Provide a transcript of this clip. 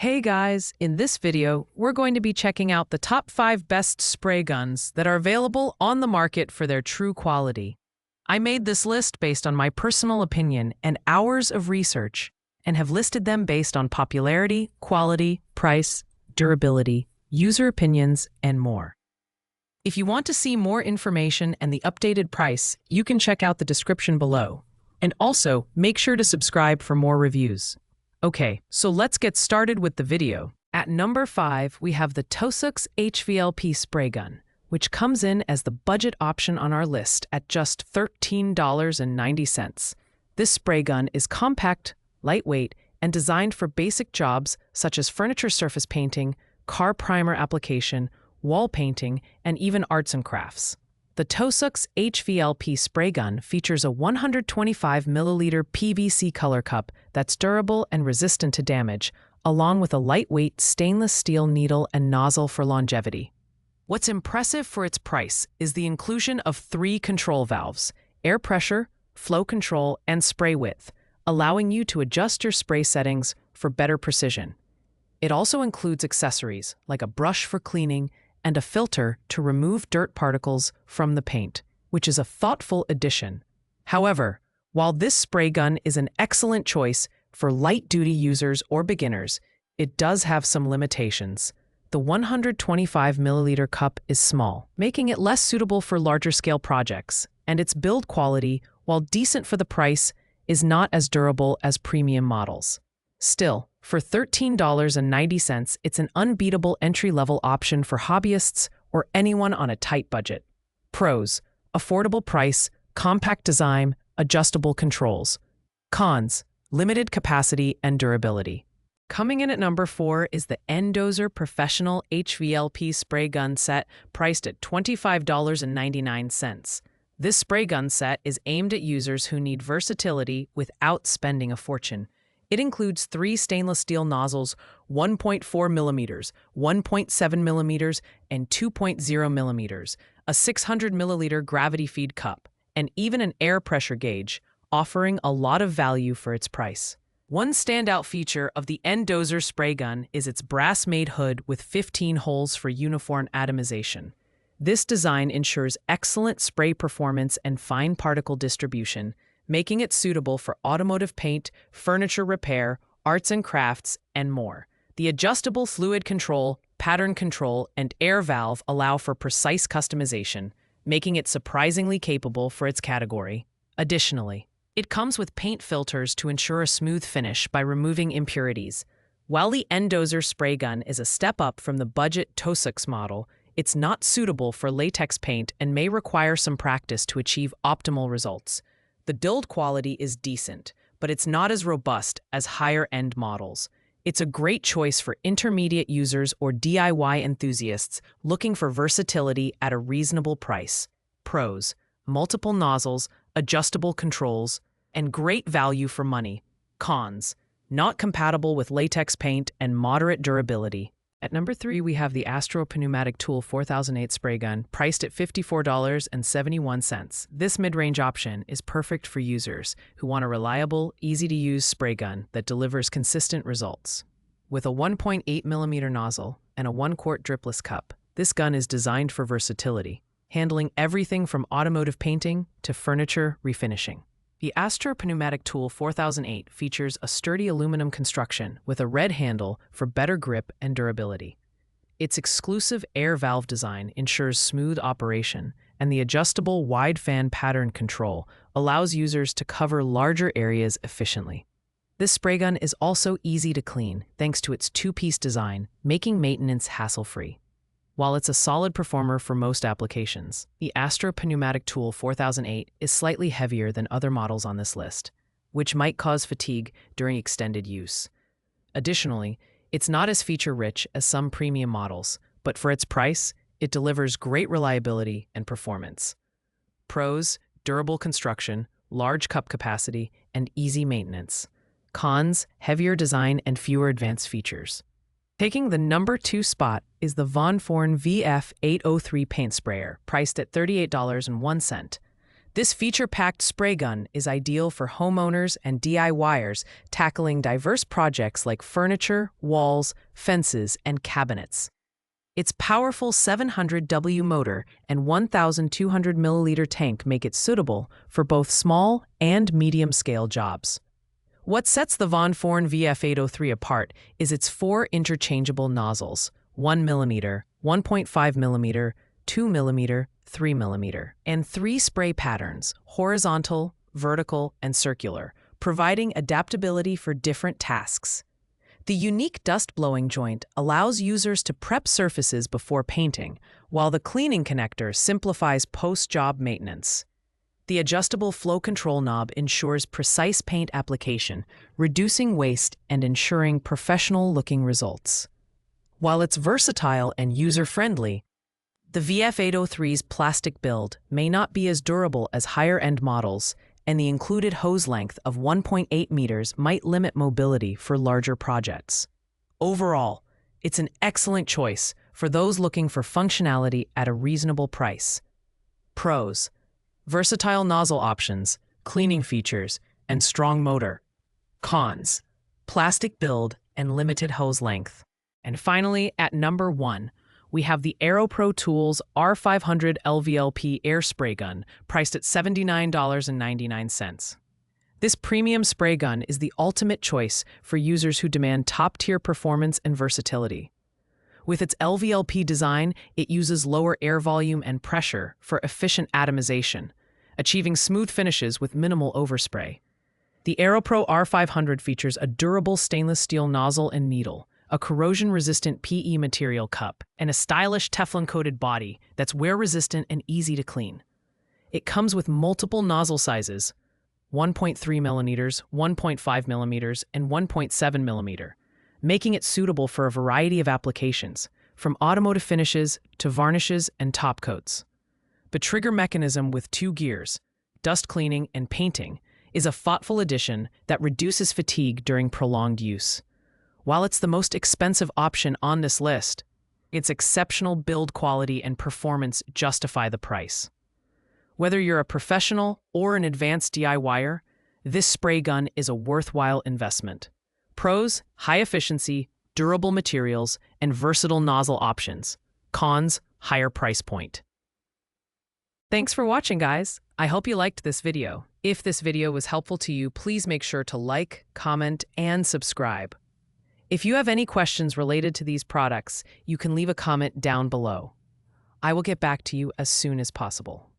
Hey guys, in this video, we're going to be checking out the top 5 best spray guns that are available on the market for their true quality. I made this list based on my personal opinion and hours of research, and have listed them based on popularity, quality, price, durability, user opinions, and more. If you want to see more information and the updated price, you can check out the description below. And also, make sure to subscribe for more reviews. Okay, so let's get started with the video. At number 5, we have the Tosux HVLP spray gun, which comes in as the budget option on our list at just $13.90. This spray gun is compact, lightweight, and designed for basic jobs such as furniture surface painting, car primer application, wall painting, and even arts and crafts. The Tosux HVLP spray gun features a 125 milliliter PVC color cup that's durable and resistant to damage, along with a lightweight stainless steel needle and nozzle for longevity. What's impressive for its price is the inclusion of 3 control valves: air pressure, flow control, and spray width, allowing you to adjust your spray settings for better precision. It also includes accessories like a brush for cleaning and a filter to remove dirt particles from the paint, which is a thoughtful addition. However, while this spray gun is an excellent choice for light-duty users or beginners, it does have some limitations. The 125 milliliter cup is small, making it less suitable for larger-scale projects, and its build quality, while decent for the price, is not as durable as premium models. Still, for $13.90, it's an unbeatable entry-level option for hobbyists or anyone on a tight budget. Pros: affordable price, compact design, adjustable controls. Cons: limited capacity and durability. Coming in at number 4 is the Endozer Professional HVLP Spray Gun Set, priced at $25.99. This spray gun set is aimed at users who need versatility without spending a fortune. It includes 3 stainless steel nozzles, 1.4 millimeters, 1.7 millimeters, and 2.0 millimeters, a 600 milliliter gravity feed cup, and even an air pressure gauge, offering a lot of value for its price. One standout feature of the Endozer spray gun is its brass-made hood with 15 holes for uniform atomization. This design ensures excellent spray performance and fine particle distribution, making it suitable for automotive paint, furniture repair, arts and crafts, and more. The adjustable fluid control, pattern control, and air valve allow for precise customization, making it surprisingly capable for its category. Additionally, it comes with paint filters to ensure a smooth finish by removing impurities. While the Endozer spray gun is a step up from the budget Tosux model, it's not suitable for latex paint and may require some practice to achieve optimal results. The build quality is decent, but it's not as robust as higher-end models. It's a great choice for intermediate users or DIY enthusiasts looking for versatility at a reasonable price. Pros: multiple nozzles, adjustable controls, and great value for money. Cons: not compatible with latex paint and moderate durability. At number 3, we have the Astro Pneumatic Tool 4008 spray gun, priced at $54.71. This mid-range option is perfect for users who want a reliable, easy-to-use spray gun that delivers consistent results. With a 1.8 millimeter nozzle and a 1-quart dripless cup, this gun is designed for versatility, handling everything from automotive painting to furniture refinishing. The Astro Pneumatic Tool 4008 features a sturdy aluminum construction with a red handle for better grip and durability. Its exclusive air valve design ensures smooth operation, and the adjustable wide fan pattern control allows users to cover larger areas efficiently. This spray gun is also easy to clean thanks to its 2-piece design, making maintenance hassle-free. While it's a solid performer for most applications, the Astro Pneumatic Tool 4008 is slightly heavier than other models on this list, which might cause fatigue during extended use. Additionally, it's not as feature-rich as some premium models, but for its price, it delivers great reliability and performance. Pros: durable construction, large cup capacity, and easy maintenance. Cons: heavier design and fewer advanced features. Taking the number 2 spot is the Von Forn VF803 paint sprayer, priced at $38.01. This feature-packed spray gun is ideal for homeowners and DIYers tackling diverse projects like furniture, walls, fences, and cabinets. Its powerful 700W motor and 1,200 milliliter tank make it suitable for both small and medium-scale jobs. What sets the Von Forn VF803 apart is its 4 interchangeable nozzles: 1 mm, 1.5 mm, 2 mm, 3 mm, and 3 spray patterns: horizontal, vertical, and circular, providing adaptability for different tasks. The unique dust-blowing joint allows users to prep surfaces before painting, while the cleaning connector simplifies post-job maintenance. The adjustable flow control knob ensures precise paint application, reducing waste and ensuring professional-looking results. While it's versatile and user-friendly, the VF803's plastic build may not be as durable as higher-end models, and the included hose length of 1.8 meters might limit mobility for larger projects. Overall, it's an excellent choice for those looking for functionality at a reasonable price. Pros: versatile nozzle options, cleaning features, and strong motor. Cons: plastic build and limited hose length. And finally, at number 1, we have the AeroPro Tools R500 LVLP air spray gun, priced at $79.99. This premium spray gun is the ultimate choice for users who demand top-tier performance and versatility. With its LVLP design, it uses lower air volume and pressure for efficient atomization, achieving smooth finishes with minimal overspray. The AeroPro R500 features a durable stainless steel nozzle and needle, a corrosion-resistant PE material cup, and a stylish Teflon-coated body that's wear-resistant and easy to clean. It comes with multiple nozzle sizes: 1.3 millimeters, 1.5 millimeters, and 1.7 millimeter, making it suitable for a variety of applications, from automotive finishes to varnishes and top coats. The trigger mechanism with 2 gears, dust cleaning and painting, is a thoughtful addition that reduces fatigue during prolonged use. While it's the most expensive option on this list, its exceptional build quality and performance justify the price. Whether you're a professional or an advanced DIYer, this spray gun is a worthwhile investment. Pros: high efficiency, durable materials, and versatile nozzle options. Cons: higher price point. Thanks for watching, guys. I hope you liked this video. If this video was helpful to you, please make sure to like, comment, and subscribe. If you have any questions related to these products, you can leave a comment down below. I will get back to you as soon as possible.